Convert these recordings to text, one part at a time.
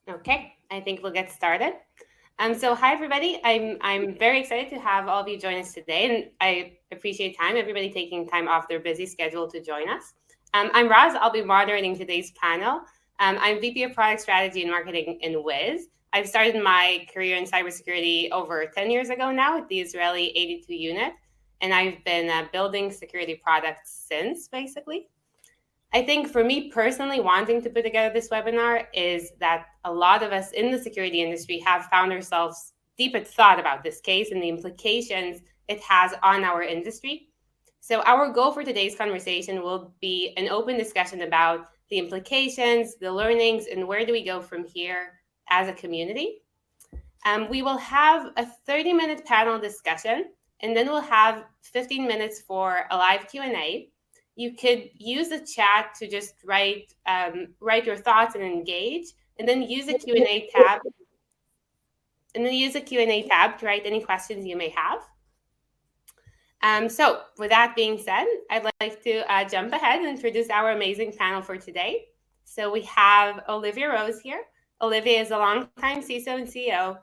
Okay, I think we'll get started. So hi everybody. I'm very excited to have all of you join us today, and I appreciate everybody taking time off their busy schedule to join us. I'm Raaz. I'll be moderating today's panel. I'm VP of Product Strategy and Marketing in Wiz. I've started my career in cybersecurity over 10 years ago now with the Israeli 82 unit, and I've been building security products since, basically. I think for me personally, wanting to put together this webinar is that a lot of us in the security industry have found ourselves deep in thought about this case and the implications it has on our industry. So our goal for today's conversation will be an open discussion about the implications, the learnings, and where do we go from here as a community. We will have a 30-minute panel discussion, and then we'll have 15 minutes for a live Q&A. You could use the chat to just write your thoughts and engage, and then use a Q&A tab. To write any questions you may have. So with that being said, I'd like to jump ahead and introduce our amazing panel for today. So we have Olivia Rose here. Olivia is a longtime CISO and CEO,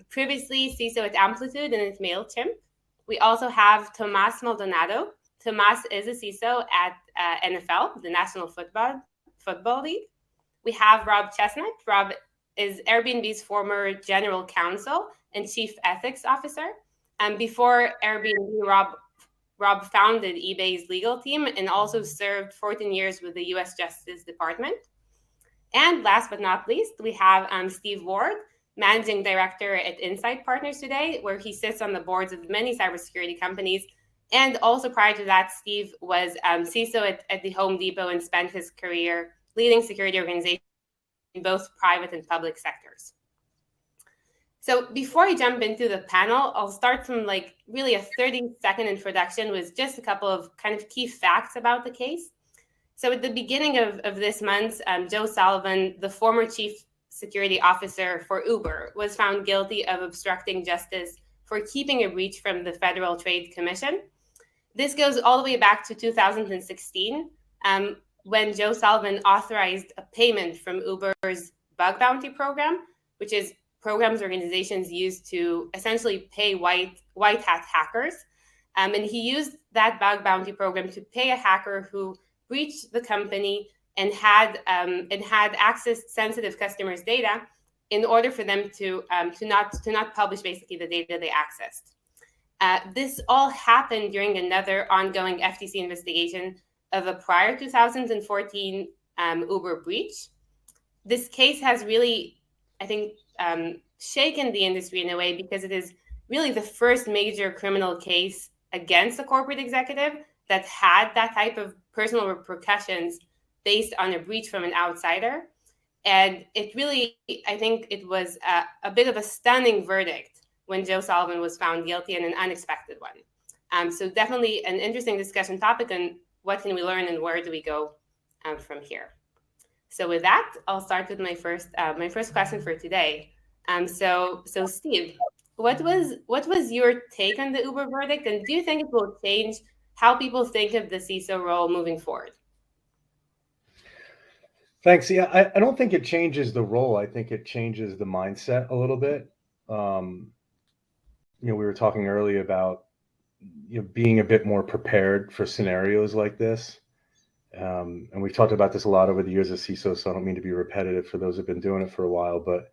previously CISO at Amplitude and at MailChimp. We also have Tomas Maldonado. Tomas is a CISO at NFL, the National Football League. We have Rob Chesnut. Rob is Airbnb's former general counsel and chief ethics officer. Before Airbnb, Rob founded eBay's legal team and also served 14 years with the U.S. Justice Department. And last but not least, we have Steve Ward, managing director at Insight Partners today, where he sits on the boards of many cybersecurity companies. And also prior to that, Steve was CISO at the Home Depot and spent his career leading security organizations in both private and public sectors. So before I jump into the panel, I'll start from really a 30-second introduction with just a couple of kind of key facts about the case. So at the beginning of this month, Joe Sullivan, the former chief security officer for Uber, was found guilty of obstructing justice for keeping a breach from the Federal Trade Commission. This goes all the way back to 2016, when Joe Sullivan authorized a payment from Uber's bug bounty program, which is programs organizations use to essentially pay white hat hackers. And he used that bug bounty program to pay a hacker who breached the company and had accessed sensitive customers' data in order for them to not publish basically the data they accessed. This all happened during another ongoing FTC investigation of a prior 2014 Uber breach. This case has really, I think, shaken the industry in a way because it is really the first major criminal case against a corporate executive that had that type of personal repercussions based on a breach from an outsider. And it really, I think it was a bit of a stunning verdict when Joe Sullivan was found guilty, and an unexpected one. So definitely an interesting discussion topic on what can we learn and where do we go from here. So with that, I'll start with my first question for today. So Steve, what was your take on the Uber verdict, and do you think it will change how people think of the CISO role moving forward? Thanks. Yeah, I don't think it changes the role. I think it changes the mindset a little bit. We were talking earlier about being a bit more prepared for scenarios like this. And we've talked about this a lot over the years as CISO, so I don't mean to be repetitive for those who've been doing it for a while, but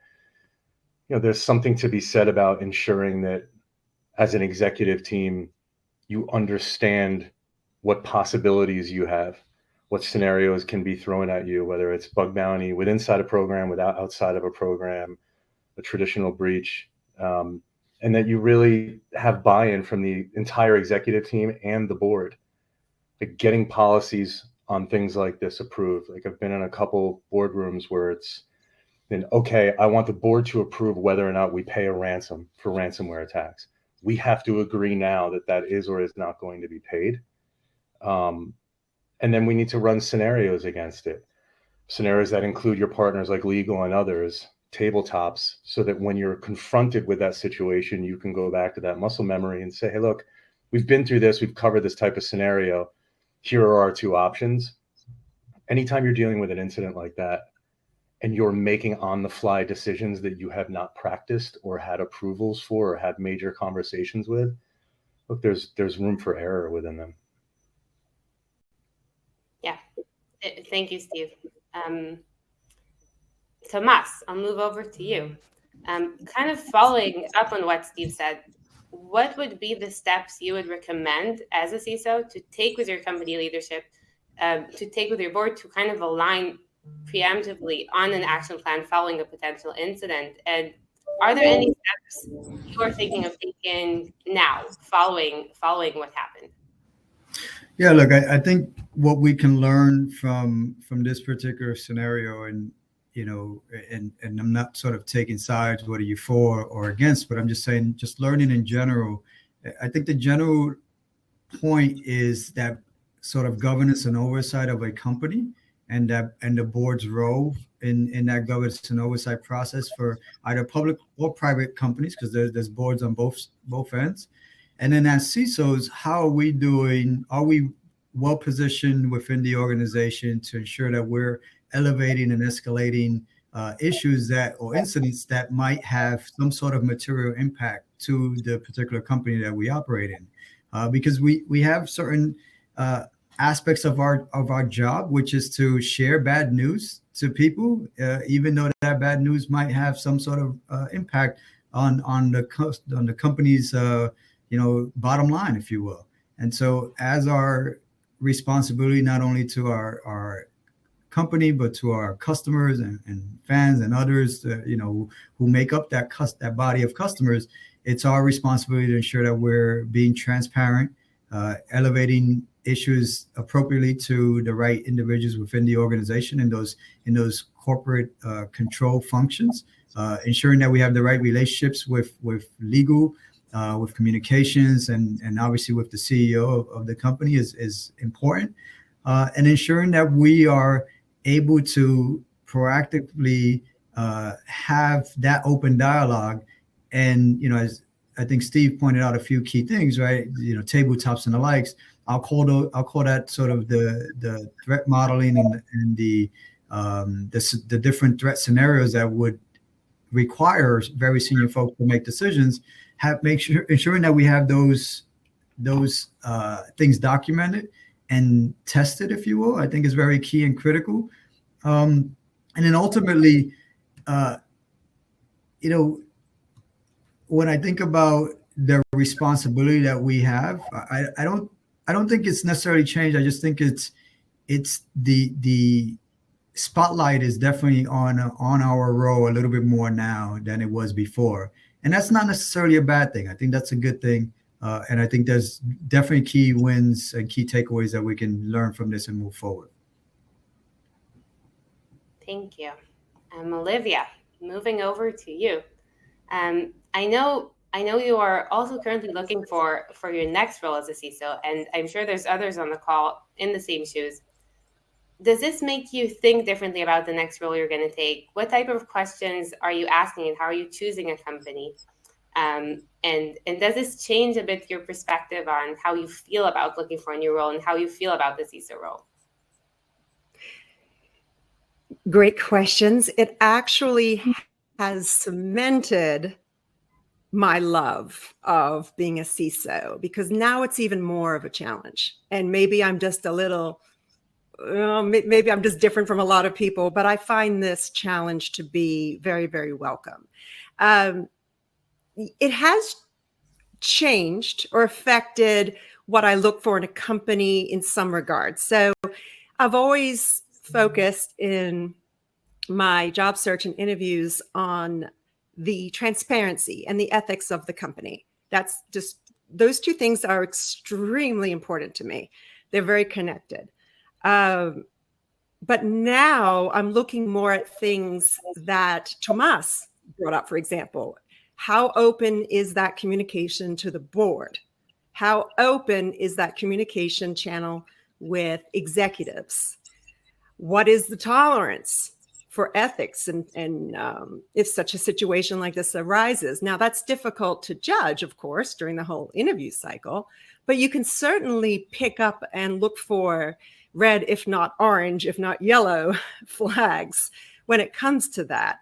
there's something to be said about ensuring that as an executive team, you understand what possibilities you have, what scenarios can be thrown at you, whether it's bug bounty with inside a program, outside of a program, a traditional breach, and that you really have buy-in from the entire executive team and the board, getting policies on things like this approved. I've been in a couple boardrooms where it's been, okay, I want the board to approve whether or not we pay a ransom for ransomware attacks. We have to agree now that is or is not going to be paid. And then we need to run scenarios against it. Scenarios that include your partners like legal and others, tabletops, so that when you're confronted with that situation, you can go back to that muscle memory and say, hey, look, we've been through this, we've covered this type of scenario. Here are our two options. Anytime you're dealing with an incident like that, and you're making on the fly decisions that you have not practiced or had approvals for or had major conversations with, look, there's room for error within them. Yeah, thank you, Steve. Tomas, I'll move over to you. Kind of following up on what Steve said, what would be the steps you would recommend as a CISO to take with your company leadership, to take with your board to kind of align preemptively on an action plan following a potential incident? And are there any steps you are thinking of taking now following what happened? Yeah, look, I think what we can learn from this particular scenario, and and I'm not sort of taking sides, what are you for or against, but I'm just saying, just learning in general. I think the general point is that sort of governance and oversight of a company, and the board's role in that governance and oversight process for either public or private companies, because there's boards on both ends. And then as CISOs, how are we doing? Are we well positioned within the organization to ensure that we're elevating and escalating issues or incidents that might have some sort of material impact to the particular company that we operate in? Because we have certain aspects of our job, which is to share bad news to people, even though that bad news might have some sort of impact on the company's bottom line, if you will. And so as our responsibility, not only to our company, but to our customers and fans and others, who make up that body of customers, it's our responsibility to ensure that we're being transparent, elevating issues appropriately to the right individuals within the organization in those corporate control functions, ensuring that we have the right relationships with legal, with communications, and obviously with the CEO of the company is important, and ensuring that we are able to proactively have that open dialogue. And as I think Steve pointed out a few key things, right? Tabletops and the likes. I'll call that sort of the threat modeling and the different threat scenarios that would require very senior folks to make decisions. Ensuring that we have those things documented and tested, if you will, I think is very key and critical. And then ultimately, when I think about the responsibility that we have, I don't think it's necessarily changed. I just think it's the spotlight is definitely on our role a little bit more now than it was before. And that's not necessarily a bad thing. I think that's a good thing. And I think there's definitely key wins and key takeaways that we can learn from this and move forward. Thank you. Olivia, moving over to you. I know you are also currently looking for your next role as a CISO, and I'm sure there's others on the call in the same shoes. Does this make you think differently about the next role you're going to take? What type of questions are you asking, and how are you choosing a company? And does this change a bit your perspective on how you feel about looking for a new role and how you feel about the CISO role? Great questions. It actually has cemented my love of being a CISO, because now it's even more of a challenge. And maybe I'm just maybe I'm just different from a lot of people, but I find this challenge to be very, very welcome. It has changed or affected what I look for in a company in some regards. So I've always focused in my job search and interviews on the transparency and the ethics of the company. That's just, those two things are extremely important to me. They're very connected. But now I'm looking more at things that Tomas brought up, for example. How open is that communication to the board? How open is that communication channel with executives? What is the tolerance for ethics and if such a situation like this arises? Now, that's difficult to judge, of course, during the whole interview cycle, but you can certainly pick up and look for red, if not orange, if not yellow flags when it comes to that.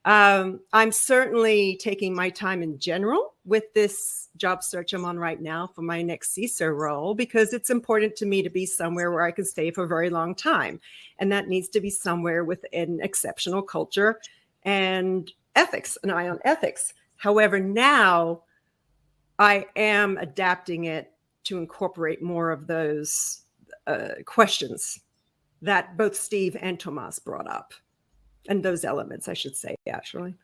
I'm certainly taking my time in general with this job search I'm on right now for my next CISO role, because it's important to me to be somewhere where I can stay for a very long time. And that needs to be somewhere with an exceptional culture and ethics, an eye on ethics. However, now I am adapting it to incorporate more of those questions that both Steve and Tomas brought up. And those elements, I should say, actually.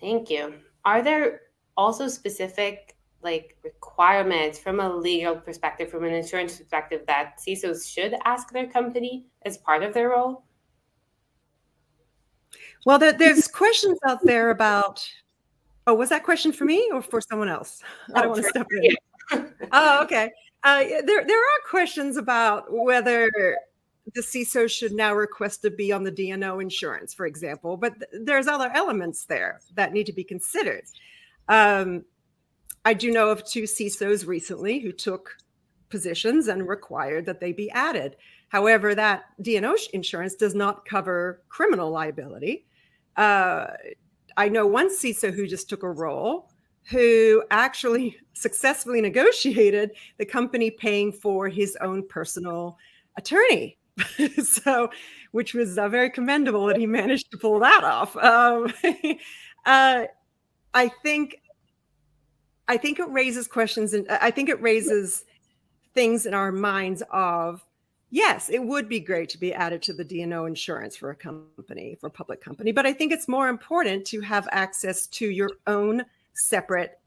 Thank you. Are there also specific requirements from a legal perspective, from an insurance perspective, that CISOs should ask their company as part of their role? Well, there's questions out there about, oh, was that question for me or for someone else? I don't want to step in. Oh, okay. There are questions about whether the CISO should now request to be on the D&O insurance, for example, but there's other elements there that need to be considered. I do know of 2 CISOs recently who took positions and required that they be added. However, that D&O insurance does not cover criminal liability. I know one CISO who just took a role who actually successfully negotiated the company paying for his own personal attorney. So, which was very commendable that he managed to pull that off. I think it raises questions, and I think it raises things in our minds of, yes, it would be great to be added to the D&O insurance for a company, for a public company, but I think it's more important to have access to your own separate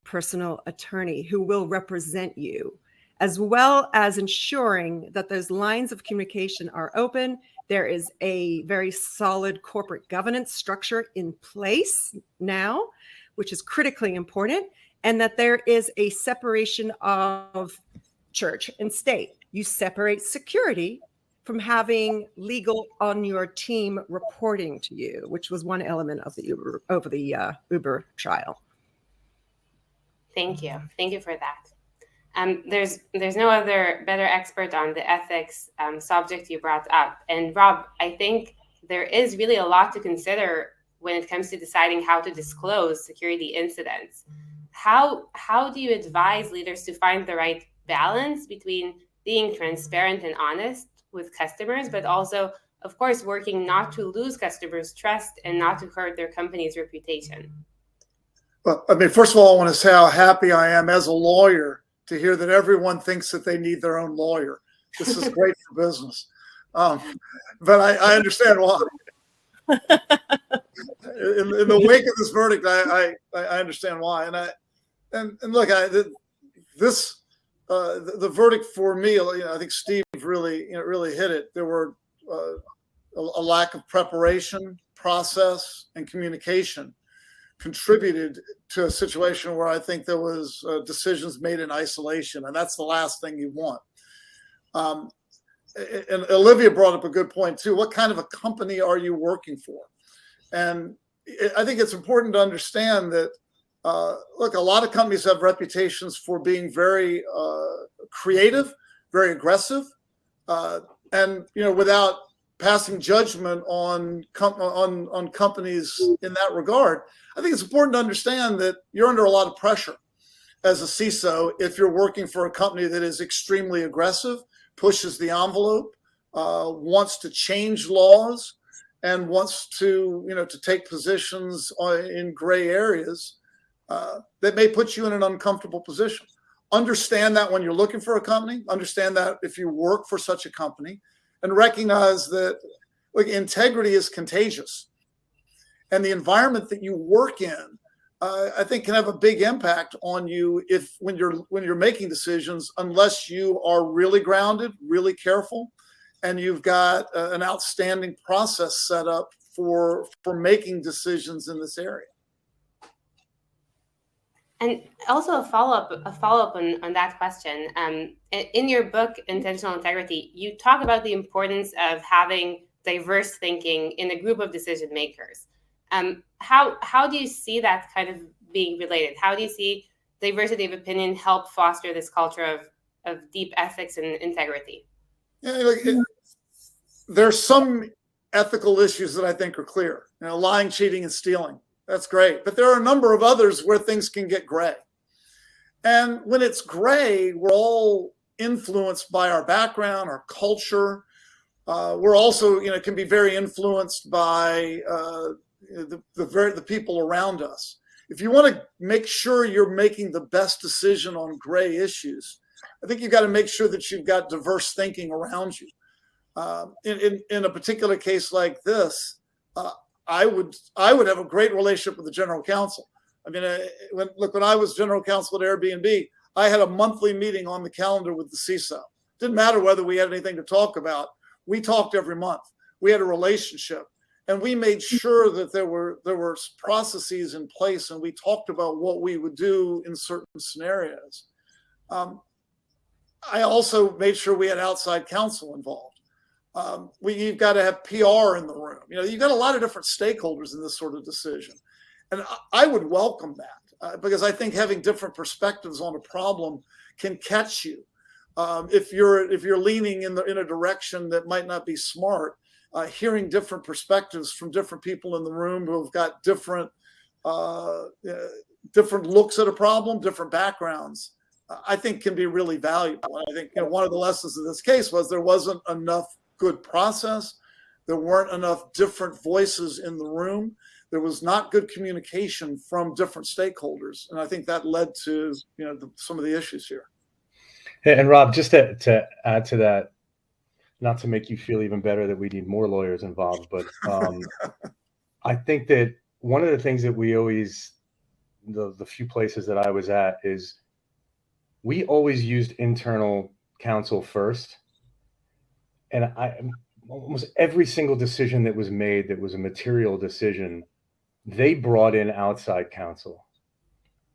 personal attorney who will represent you, as well as ensuring that those lines of communication are open. There is a very solid corporate governance structure in place now, which is critically important, and that there is a separation of church and state. You separate security from having legal on your team reporting to you, which was one element of the Uber trial. Thank you. Thank you for that. There's no other better expert on the ethics subject you brought up. And Rob, I think there is really a lot to consider when it comes to deciding how to disclose security incidents. How do you advise leaders to find the right balance between being transparent and honest with customers, but also, of course, working not to lose customers' trust and not to hurt their company's reputation? Well, I mean, first of all, I want to say how happy I am as a lawyer to hear that everyone thinks that they need their own lawyer. This is great for business. But I understand why. In the wake of this verdict, I understand why. And look, the verdict for me, I think Steve really hit it. There were a lack of preparation, process, and communication contributed to a situation where I think there was decisions made in isolation, and that's the last thing you want. And Olivia brought up a good point too. What kind of a company are you working for? And I think it's important to understand that, look, a lot of companies have reputations for being very creative, very aggressive, and without passing judgment on companies in that regard. I think it's important to understand that you're under a lot of pressure as a CISO if you're working for a company that is extremely aggressive, pushes the envelope, wants to change laws, and wants to take positions in gray areas that may put you in an uncomfortable position. Understand that when you're looking for a company. Understand that if you work for such a company, and recognize that, look, integrity is contagious, and the environment that you work in, I think, can have a big impact on you when you're making decisions, unless you are really grounded, really careful, and you've got an outstanding process set up for making decisions in this area. And also a follow-up on that question. In your book, Intentional Integrity, you talk about the importance of having diverse thinking in a group of decision makers. How do you see that kind of being related? How do you see diversity of opinion help foster this culture of deep ethics and integrity? Yeah, there's some ethical issues that I think are clear. Lying, cheating, and stealing. That's great. But there are a number of others where things can get gray. And when it's gray, we're all influenced by our background, our culture. We're also, can be very influenced by the people around us. If you want to make sure you're making the best decision on gray issues, I think you've got to make sure that you've got diverse thinking around you. In a particular case like this, I would have a great relationship with the general counsel. I mean, when I was general counsel at Airbnb, I had a monthly meeting on the calendar with the CISO. Didn't matter whether we had anything to talk about. We talked every month. We had a relationship, and we made sure that there were processes in place, and we talked about what we would do in certain scenarios. I also made sure we had outside counsel involved. You've got to have PR in the room. You've got a lot of different stakeholders in this sort of decision. And I would welcome that because I think having different perspectives on a problem can catch you. If you're leaning in a direction that might not be smart, hearing different perspectives from different people in the room who have got different looks at a problem, different backgrounds, I think can be really valuable. And I think one of the lessons of this case was there wasn't enough good process. There weren't enough different voices in the room. There was not good communication from different stakeholders. And I think that led to, some of the issues here. And Rob, just to add to that, not to make you feel even better that we need more lawyers involved, but I think that one of the things that we always, the few places that I was at, is we always used internal counsel first. And almost every single decision that was made that was a material decision, they brought in outside counsel.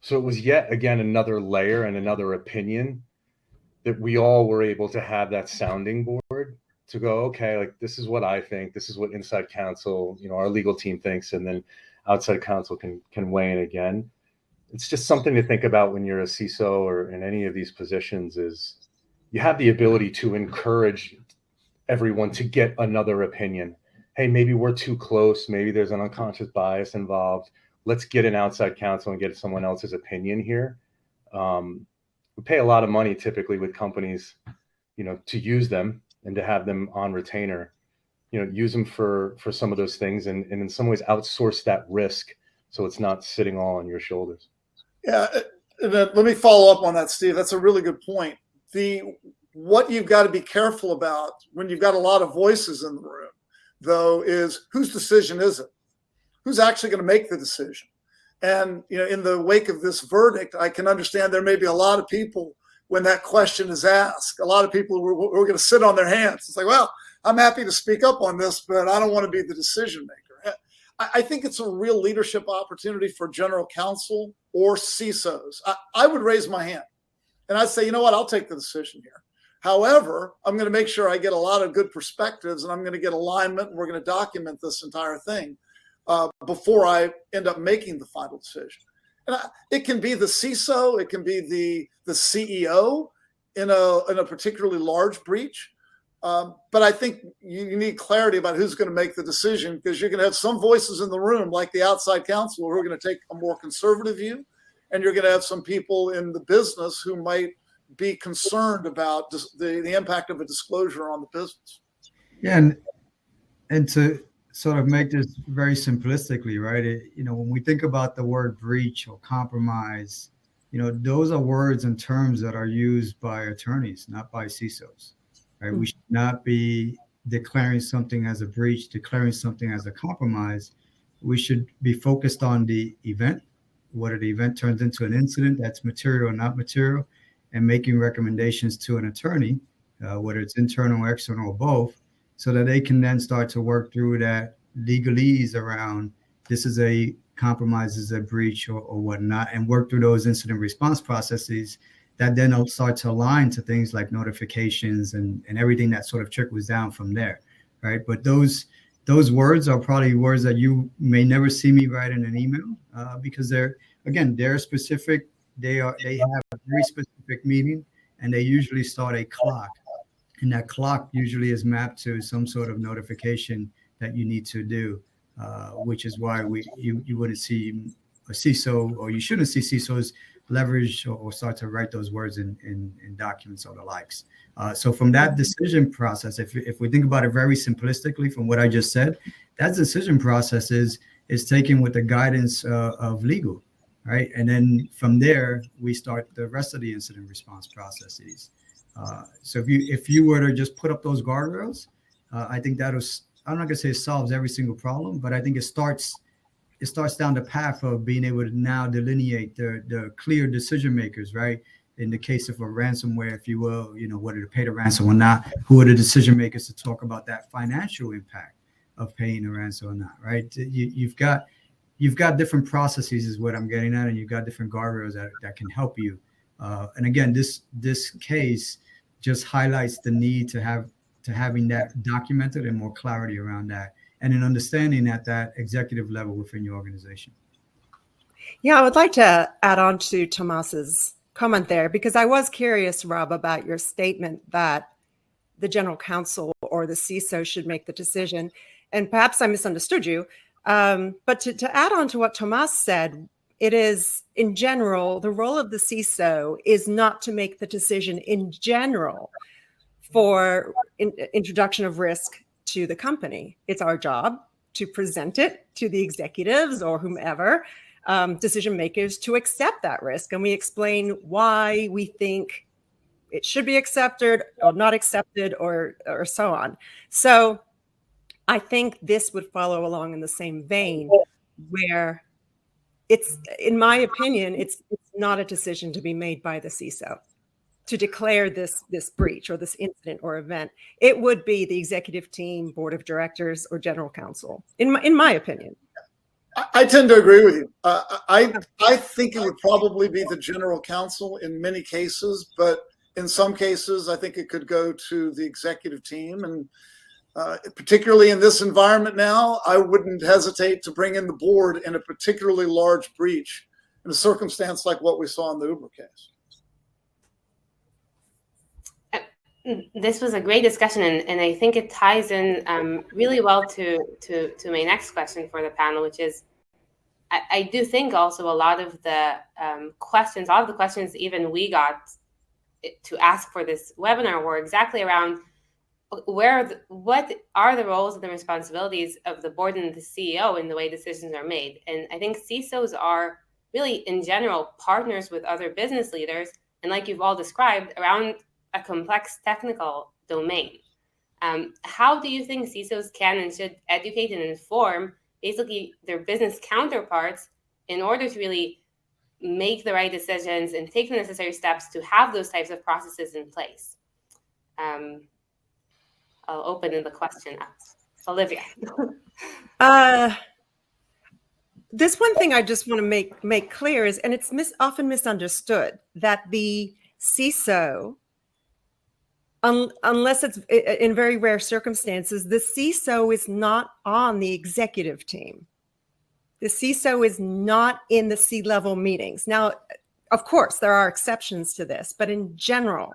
So it was yet again another layer and another opinion that we all were able to have that sounding board to go, okay, like this is what I think, this is what inside counsel, our legal team thinks, and then outside counsel can weigh in again. It's just something to think about when you're a CISO or in any of these positions, is you have the ability to encourage everyone to get another opinion. Hey, maybe we're too close. Maybe there's an unconscious bias involved. Let's get an outside counsel and get someone else's opinion here. We pay a lot of money typically with companies, to use them and to have them on retainer, use them for some of those things and in some ways outsource that risk so it's not sitting all on your shoulders. Yeah. And then let me follow up on that, Steve. That's a really good point. What you've got to be careful about when you've got a lot of voices in the room, though, is whose decision is it? Who's actually going to make the decision? And, in the wake of this verdict, I can understand there may be a lot of people when that question is asked, a lot of people who are going to sit on their hands. It's like, well, I'm happy to speak up on this, but I don't want to be the decision maker. I think it's a real leadership opportunity for general counsel or CISOs. I would raise my hand and I'd say, you know what, I'll take the decision here. However, I'm going to make sure I get a lot of good perspectives and I'm going to get alignment and we're going to document this entire thing before I end up making the final decision. And it can be the CISO, it can be the CEO in a particularly large breach. But I think you need clarity about who's going to make the decision, because you're going to have some voices in the room, like the outside counsel, who are going to take a more conservative view. And you're going to have some people in the business who might be concerned about the impact of a disclosure on the business. Yeah, and to sort of make this very simplistically, right? When we think about the word breach or compromise, those are words and terms that are used by attorneys, not by CISOs. Right? We should not be declaring something as a breach, declaring something as a compromise. We should be focused on the event, whether the event turns into an incident that's material or not material, and making recommendations to an attorney, whether it's internal, external, or both, so that they can then start to work through that legalese around this is a compromise, this is a breach or whatnot, and work through those incident response processes that then will start to align to things like notifications and everything that sort of trickles down from there, right? But those words are probably words that you may never see me write in an email because they're specific. They have a very specific meaning, and they usually start a clock, and that clock usually is mapped to some sort of notification that you need to do, which is why you wouldn't see a CISO, or you shouldn't see CISOs leverage or start to write those words in documents or the likes. So from that decision process, if we think about it very simplistically from what I just said, that decision process is taken with the guidance of legal, right? And then from there, we start the rest of the incident response processes. So if you were to just put up those guardrails, I think I'm not gonna say it solves every single problem, but I think it starts down the path of being able to now delineate the clear decision makers, right? In the case of a ransomware, if you will, whether to pay the ransom or not, who are the decision makers to talk about that financial impact of paying the ransom or not, right? You've got different processes is what I'm getting at, and you've got different guardrails that can help you. And again, this case just highlights the need to having that documented and more clarity around that, and an understanding at that executive level within your organization. Yeah, I would like to add on to Tomas's comment there, because I was curious, Rob, about your statement that the general counsel or the CISO should make the decision. And perhaps I misunderstood you. But to add on to what Tomas said, it is, in general, the role of the CISO is not to make the decision in general for introduction of risk to the company. It's our job to present it to the executives or whomever, decision makers, to accept that risk. And we explain why we think it should be accepted or not accepted, or so on. So I think this would follow along in the same vein, where it's, in my opinion, it's not a decision to be made by the CISO to declare this breach or this incident or event. It would be the executive team, board of directors, or general counsel, in my opinion. I tend to agree with you. I think it would probably be the general counsel in many cases, but in some cases, I think it could go to the executive team. And particularly in this environment now, I wouldn't hesitate to bring in the board in a particularly large breach in a circumstance like what we saw in the Uber case. This was a great discussion, and I think it ties in really well to my next question for the panel, which is, I do think also a lot of the questions even we got to ask for this webinar were exactly around what are the roles and the responsibilities of the board and the CEO in the way decisions are made. And I think CISOs are really, in general, partners with other business leaders, and like you've all described, around a complex technical domain. How do you think CISOs can and should educate and inform basically their business counterparts in order to really make the right decisions and take the necessary steps to have those types of processes in place? I'll open the question up. Olivia. This one thing I just want to make clear is, and it's often misunderstood, that the CISO, unless it's in very rare circumstances, the CISO is not on the executive team. The CISO is not in the C-level meetings. Now, of course, there are exceptions to this, but in general,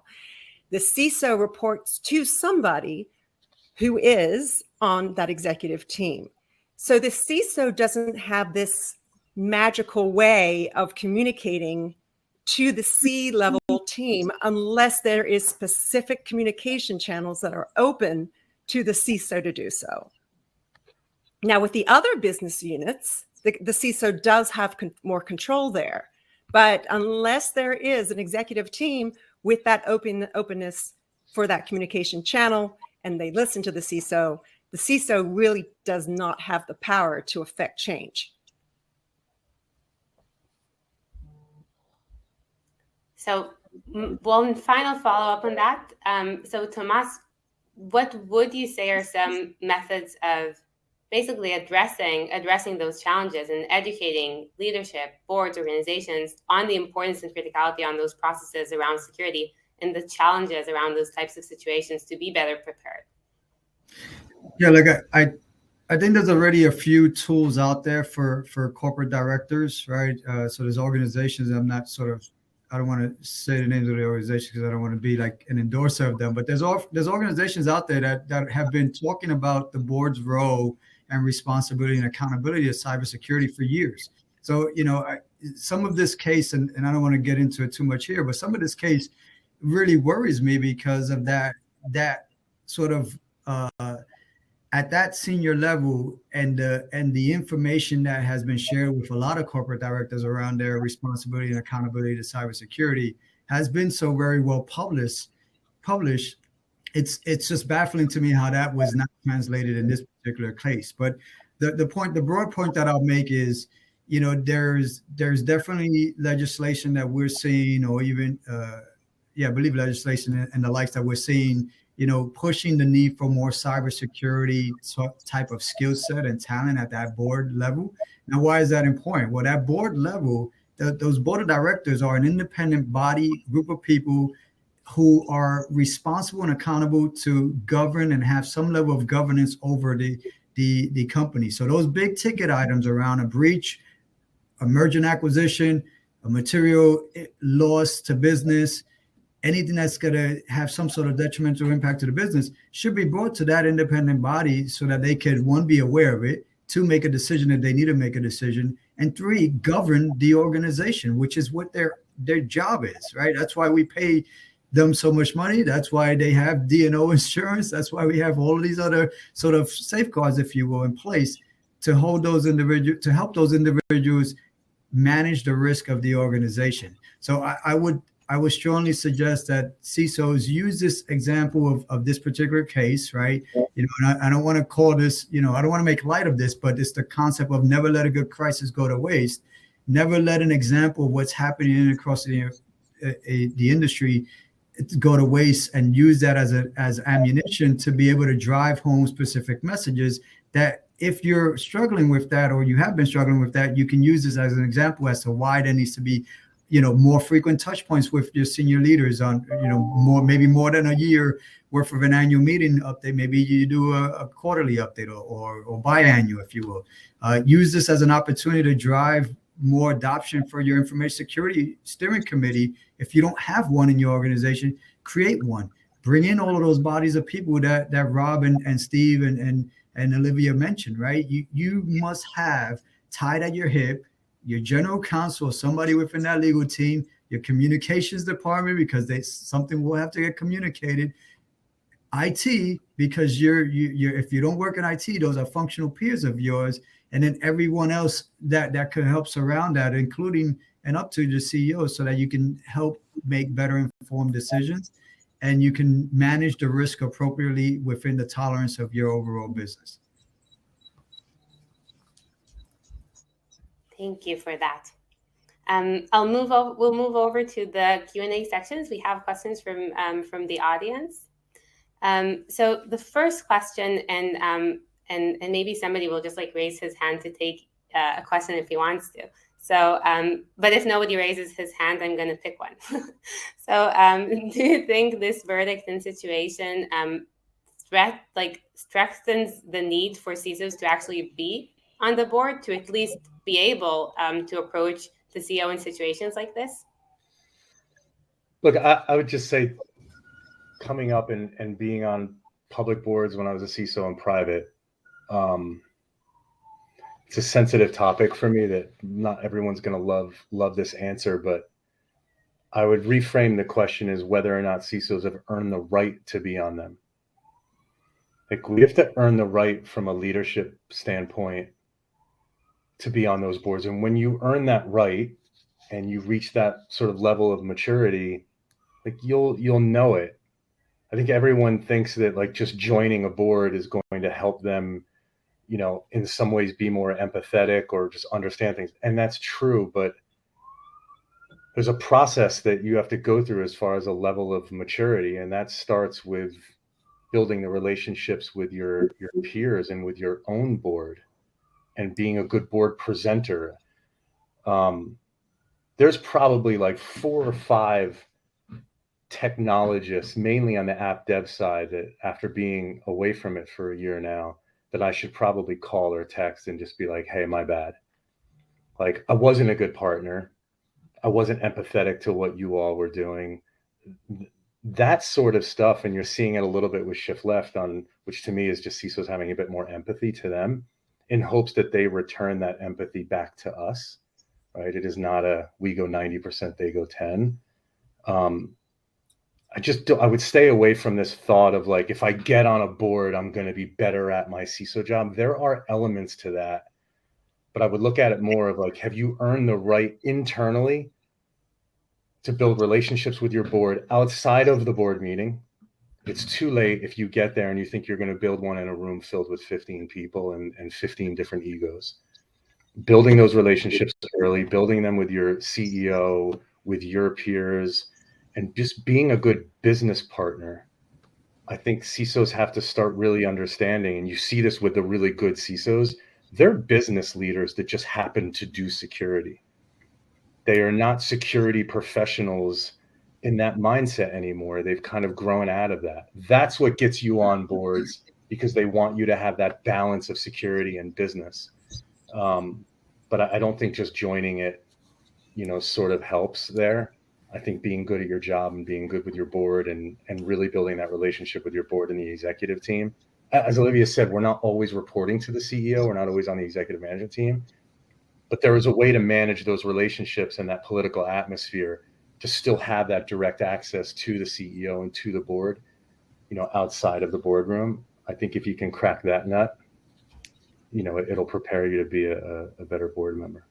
the CISO reports to somebody who is on that executive team. So the CISO doesn't have this magical way of communicating to the C-level team unless there is specific communication channels that are open to the CISO to do so. Now, with the other business units, the CISO does have more control there. But unless there is an executive team with that openness for that communication channel, and they listen to the CISO really does not have the power to affect change. So one final follow-up on that. So Tomas, what would you say are some methods of basically addressing those challenges and educating leadership, boards, organizations on the importance and criticality on those processes around security and the challenges around those types of situations to be better prepared? Yeah, like I think there's already a few tools out there for corporate directors, right? So there's organizations, I'm not sort of don't want to say the names of the organizations because I don't want to be like an endorser of them, but there's organizations out there that have been talking about the board's role and responsibility and accountability of cybersecurity for years. So, some of this case, and I don't want to get into it too much here, but some of this case really worries me because of that sort of at that senior level and the information that has been shared with a lot of corporate directors around their responsibility and accountability to cybersecurity has been so very well published. It's just baffling to me how that was not translated in this particular case. But the broad point that I'll make is, there's definitely legislation that we're seeing, or even I believe legislation and the likes that we're seeing, pushing the need for more cybersecurity type of skill set and talent at that board level. Now, why is that important? Well, that board level, those board of directors are an independent body, group of people who are responsible and accountable to govern and have some level of governance over the company. So those big ticket items around a breach, a merger and acquisition, a material loss to business, anything that's going to have some sort of detrimental impact to the business should be brought to that independent body so that they could, one, be aware of it, two, make a decision if they need to make a decision, and three, govern the organization, which is what their job is, right? That's why we pay them so much money. That's why they have D&O insurance. That's why we have all of these other sort of safeguards, if you will, in place to hold those individuals, to help those individuals manage the risk of the organization. So I would strongly suggest that CISOs use this example of this particular case, right? And I don't want to call this, I don't want to make light of this, but it's the concept of never let a good crisis go to waste. Never let an example of what's happening across the industry go to waste, and use that as ammunition to be able to drive home specific messages that if you're struggling with that, or you have been struggling with that, you can use this as an example as to why there needs to be more frequent touch points with your senior leaders on, maybe more than a year worth of an annual meeting update. Maybe you do a quarterly update or biannual, if you will. Use this as an opportunity to drive more adoption for your information security steering committee. If you don't have one in your organization, create one. Bring in all of those bodies of people that Rob and Steve and Olivia mentioned, right? You must have tied at your hip your general counsel, somebody within that legal team, your communications department, because something will have to get communicated. IT, because you're if you don't work in IT, those are functional peers of yours, and then everyone else that could help surround that, including and up to the CEO, so that you can help make better informed decisions and you can manage the risk appropriately within the tolerance of your overall business. Thank you for that. We'll move over to the Q&A sections. We have questions from the audience. So the first question, and maybe somebody will just raise his hand to take a question if he wants to. So, but if nobody raises his hand, I'm going to pick one. So, do you think this verdict and situation strengthens the need for CISOs to actually be on the board, to at least be able to approach the CEO in situations like this? Look, I would just say, coming up and being on public boards when I was a CISO in private, it's a sensitive topic for me that not everyone's going to love this answer, but I would reframe the question as whether or not CISOs have earned the right to be on them. We have to earn the right from a leadership standpoint to be on those boards. And when you earn that right and you reach that sort of level of maturity, you'll know it. I think everyone thinks that just joining a board is going to help them, in some ways be more empathetic or just understand things. And that's true, but there's a process that you have to go through as far as a level of maturity. And that starts with building the relationships with your peers and with your own board and being a good board presenter. There's probably 4 or 5 technologists, mainly on the app dev side, that after being away from it for a year now, that I should probably call or text and just be like, hey, my bad. I wasn't a good partner. I wasn't empathetic to what you all were doing. That sort of stuff, and you're seeing it a little bit with Shift Left, which to me is just CISOs having a bit more empathy to them in hopes that they return that empathy back to us, right? It is not we go 90%, they go 10. I would stay away from this thought of like, if I get on a board, I'm going to be better at my CISO job. There are elements to that, but I would look at it more of like, have you earned the right internally to build relationships with your board outside of the board meeting? It's too late if you get there and you think you're going to build one in a room filled with 15 people and 15 different egos. Building those relationships early, building them with your CEO, with your peers, and just being a good business partner. I think CISOs have to start really understanding, and you see this with the really good CISOs, they're business leaders that just happen to do security. They are not security professionals in that mindset anymore. They've kind of grown out of that. That's what gets you on boards, because they want you to have that balance of security and business. But I don't think just joining it, sort of helps there. I think being good at your job and being good with your board and really building that relationship with your board and the executive team. As Olivia said, we're not always reporting to the CEO. We're not always on the executive management team. But there is a way to manage those relationships and that political atmosphere to still have that direct access to the CEO and to the board, outside of the boardroom. I think if you can crack that nut, it'll prepare you to be a better board member.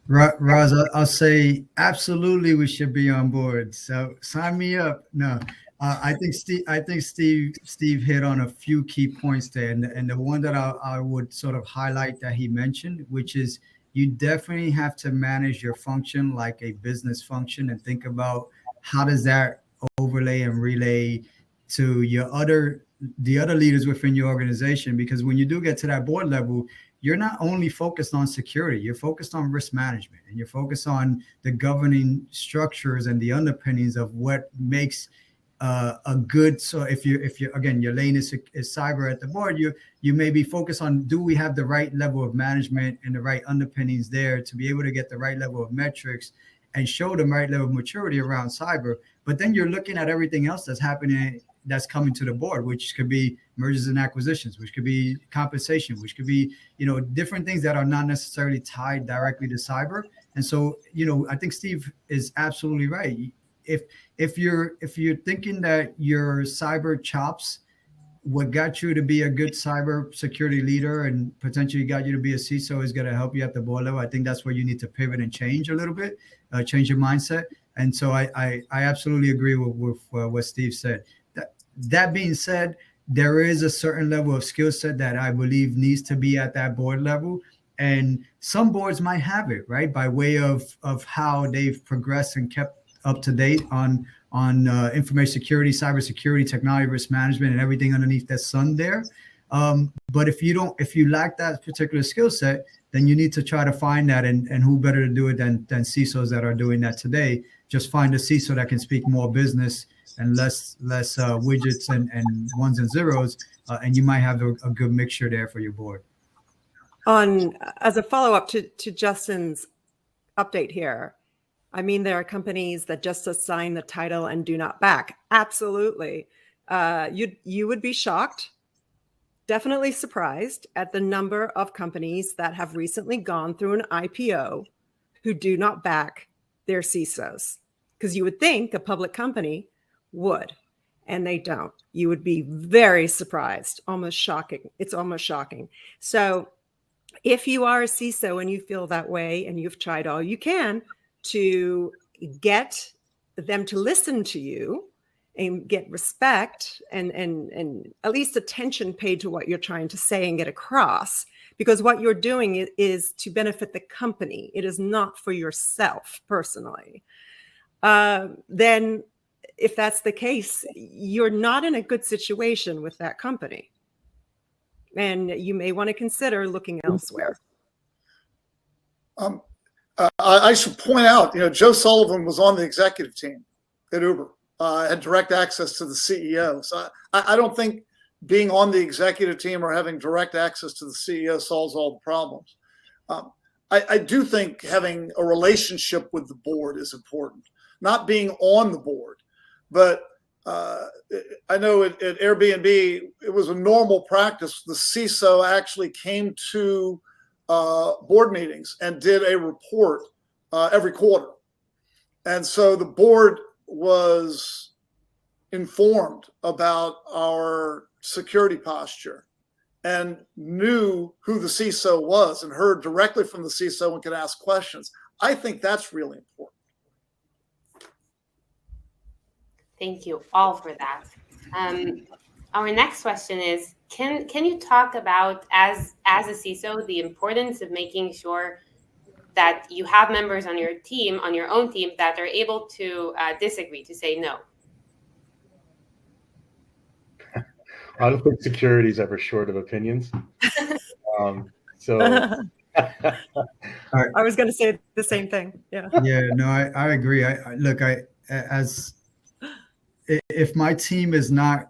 Raaz, I'll say absolutely we should be on board. So sign me up. No, I think Steve hit on a few key points there, and the one that I would sort of highlight that he mentioned, which is you definitely have to manage your function like a business function and think about how does that overlay and relay to the other leaders within your organization. Because when you do get to that board level, you're not only focused on security, you're focused on risk management, and you're focused on the governing structures and the underpinnings of what makes a good. So if you're again, your lane is cyber at the board, you may be focused on, do we have the right level of management and the right underpinnings there to be able to get the right level of metrics and show the right level of maturity around cyber. But then you're looking at everything else that's happening, that's coming to the board, which could be mergers and acquisitions, which could be compensation, which could be, different things that are not necessarily tied directly to cyber. And so, I think Steve is absolutely right. If you're thinking that your cyber chops, what got you to be a good cyber security leader and potentially got you to be a CISO, is going to help you at the board level, I think that's where you need to pivot and change a little bit, change your mindset. And so I absolutely agree with what Steve said. That being said, there is a certain level of skill set that I believe needs to be at that board level. And some boards might have it, right, by way of how they've progressed and kept up to date on information security, cybersecurity, technology, risk management, and everything underneath that sun there. But if you lack that particular skill set, then you need to try to find that, and who better to do it than CISOs that are doing that today. Just find a CISO that can speak more business and less widgets and ones and zeros, and you might have a good mixture there for your board. As a follow-up to Justin's update here, I mean, there are companies that just assign the title and do not back. Absolutely. You would be shocked, definitely surprised at the number of companies that have recently gone through an IPO who do not back their CISOs. Because you would think a public company would, and they don't. You would be very surprised, almost shocking. It's almost shocking. So if you are a CISO and you feel that way and you've tried all you can to get them to listen to you and get respect and at least attention paid to what you're trying to say and get across, because what you're doing is to benefit the company. It is not for yourself personally. Then if that's the case, you're not in a good situation with that company. And you may want to consider looking elsewhere. I should point out, Joe Sullivan was on the executive team at Uber, had direct access to the CEO. So I don't think being on the executive team or having direct access to the CEO solves all the problems. I do think having a relationship with the board is important, not being on the board. But I know at Airbnb, it was a normal practice. The CISO actually came to board meetings and did a report every quarter. And so the board was informed about our security posture and knew who the CISO was and heard directly from the CISO and could ask questions. I think that's really important. Thank you all for that. Our next question is, can you talk about, as a CISO, the importance of making sure that you have members on your team, on your own team, that are able to disagree, to say no? I don't think security is ever short of opinions. I was going to say the same thing. Yeah. Yeah, no, I agree. If my team is not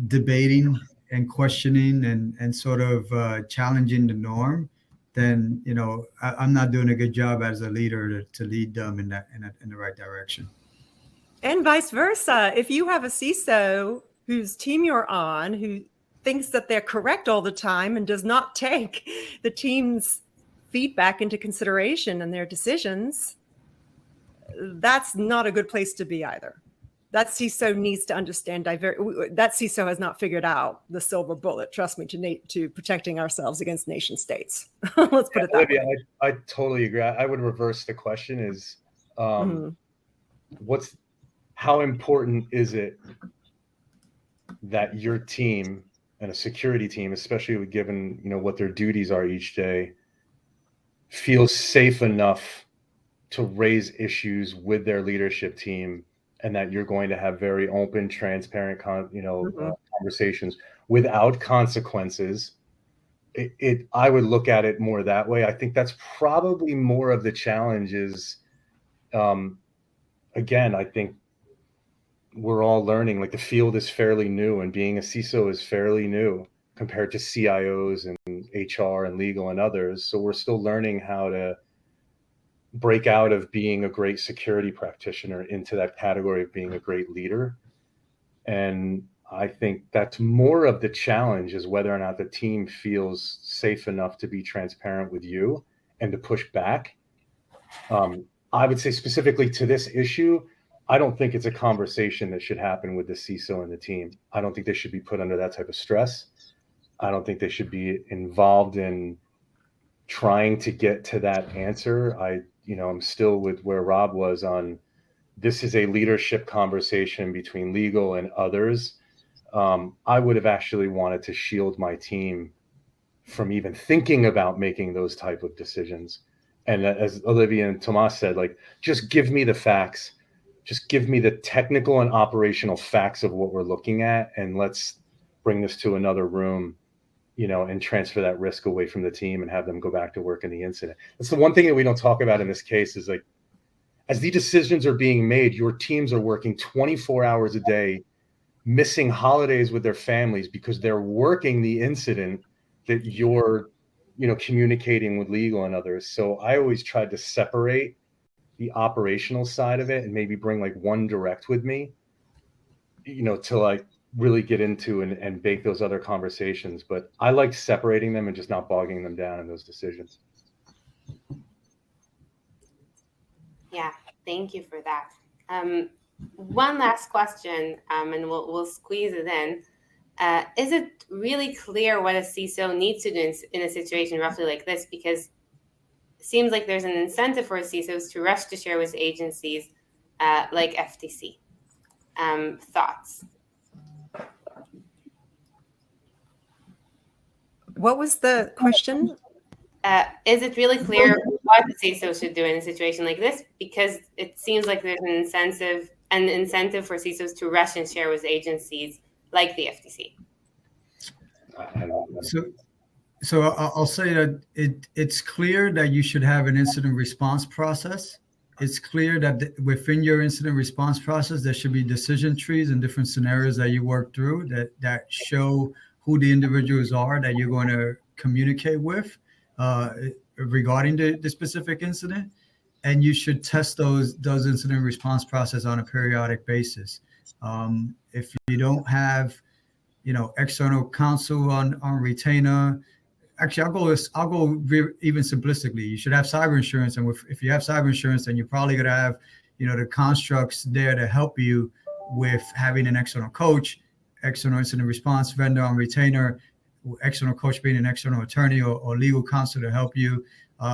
debating and questioning and sort of challenging the norm, then I'm not doing a good job as a leader to lead them in the right direction. And vice versa. If you have a CISO whose team you're on, who thinks that they're correct all the time and does not take the team's feedback into consideration in their decisions, that's not a good place to be either. That CISO needs to understand that CISO has not figured out the silver bullet, trust me, to protecting ourselves against nation states. Let's put it that Olivia, way. I totally agree. I would reverse the question is, how important is it that your team and a security team, especially given what their duties are each day, feels safe enough to raise issues with their leadership team, and that you're going to have very open, transparent, conversations without consequences? I would look at it more that way. I think that's probably more of the challenge is, again, I think we're all learning, like the field is fairly new and being a CISO is fairly new compared to CIOs and HR and legal and others. So we're still learning how to break out of being a great security practitioner into that category of being a great leader. And I think that's more of the challenge, is whether or not the team feels safe enough to be transparent with you and to push back. I would say specifically to this issue, I don't think it's a conversation that should happen with the CISO and the team. I don't think they should be put under that type of stress. I don't think they should be involved in trying to get to that answer. I'm still with where Rob was on, this is a leadership conversation between legal and others. I would have actually wanted to shield my team from even thinking about making those type of decisions. And as Olivia and Tomas said, like, just give me the facts. Just give me the technical and operational facts of what we're looking at, and let's bring this to another room, and transfer that risk away from the team and have them go back to work in the incident. That's the one thing that we don't talk about in this case, is like, as the decisions are being made, your teams are working 24 hours a day, missing holidays with their families because they're working the incident that you're, communicating with legal and others. So I always tried to separate the operational side of it and maybe bring like one direct with me, to like really get into and bake those other conversations. But I like separating them and just not bogging them down in those decisions. Yeah, thank you for that. One last question, and we'll squeeze it in. Is it really clear what a CISO needs to do in a situation roughly like this? Because it seems like there's an incentive for CISOs to rush to share with agencies like FTC. Thoughts? What was the question? Is it really clear what the CISO should do in a situation like this? Because it seems like there's an incentive for CISOs to rush and share with agencies like the FTC. So I'll say that it's clear that you should have an incident response process. It's clear that within your incident response process, there should be decision trees and different scenarios that you work through that show who the individuals are that you're going to communicate with. regarding the specific incident, and you should test those incident response process on a periodic basis. If you don't have, external counsel on retainer, actually, I'll go even simplistically. You should have cyber insurance, and if you have cyber insurance, then you're probably gonna have, the constructs there to help you with having an external coach, external incident response vendor on retainer, external coach being an external attorney or legal counsel to help you,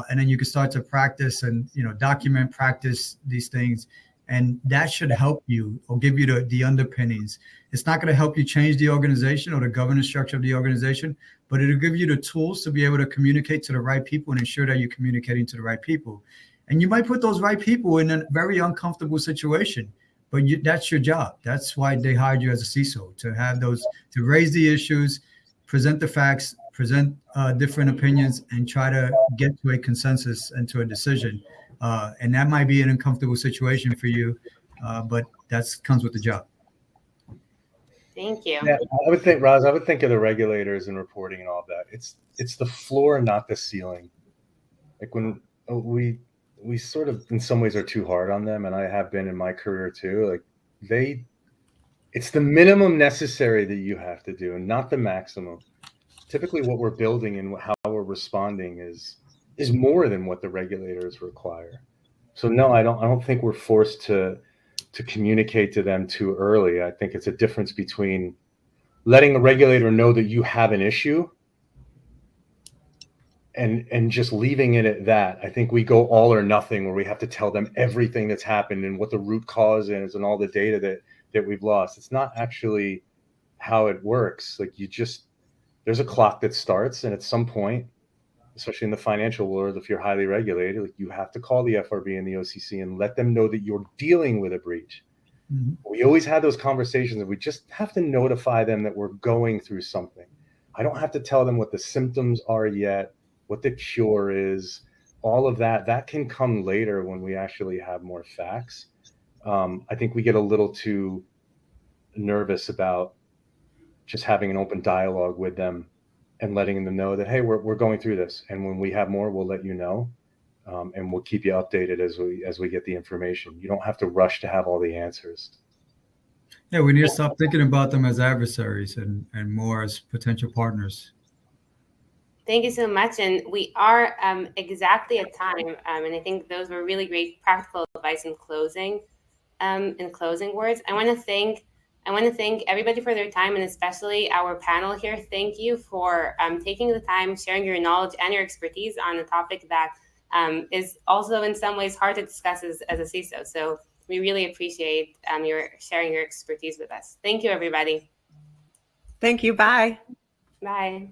and then you can start to practice and document, practice these things, and that should help you or give you the underpinnings. It's not going to help you change the organization or the governance structure of the organization, but it'll give you the tools to be able to communicate to the right people and ensure that you're communicating to the right people. And you might put those right people in a very uncomfortable situation, but that's your job. That's why they hired you as a CISO, to raise the issues, present the facts, present different opinions, and try to get to a consensus and to a decision. And that might be an uncomfortable situation for you, but that comes with the job. Thank you. Yeah, I would think, Raaz, of the regulators and reporting and all of that. It's the floor, not the ceiling. Like when we sort of in some ways are too hard on them, and I have been in my career too. Like it's the minimum necessary that you have to do, and not the maximum. Typically, what we're building and how we're responding is more than what the regulators require. So no, I don't think we're forced to communicate to them too early. I think it's a difference between letting a regulator know that you have an issue and just leaving it at that. I think we go all or nothing, where we have to tell them everything that's happened and what the root cause is and all the data that we've lost. It's not actually how it works. Like there's a clock that starts, and at some point, especially in the financial world, if you're highly regulated, like you have to call the FRB and the OCC and let them know that you're dealing with a breach. Mm-hmm. We always had those conversations, and we just have to notify them that we're going through something. I don't have to tell them what the symptoms are yet, what the cure is, all of that can come later when we actually have more facts. I think we get a little too nervous about just having an open dialogue with them and letting them know that, hey, we're going through this, and when we have more, we'll let you know, and we'll keep you updated as we get the information. You don't have to rush to have all the answers. Yeah, we need to stop thinking about them as adversaries and more as potential partners. Thank you so much. And we are exactly at time. And I think those were really great practical advice in closing words. I want to thank everybody for their time, and especially our panel here. Thank you for taking the time, sharing your knowledge and your expertise on a topic that is also in some ways hard to discuss as a CISO. So we really appreciate your sharing your expertise with us. Thank you, everybody. Thank you. Bye. Bye.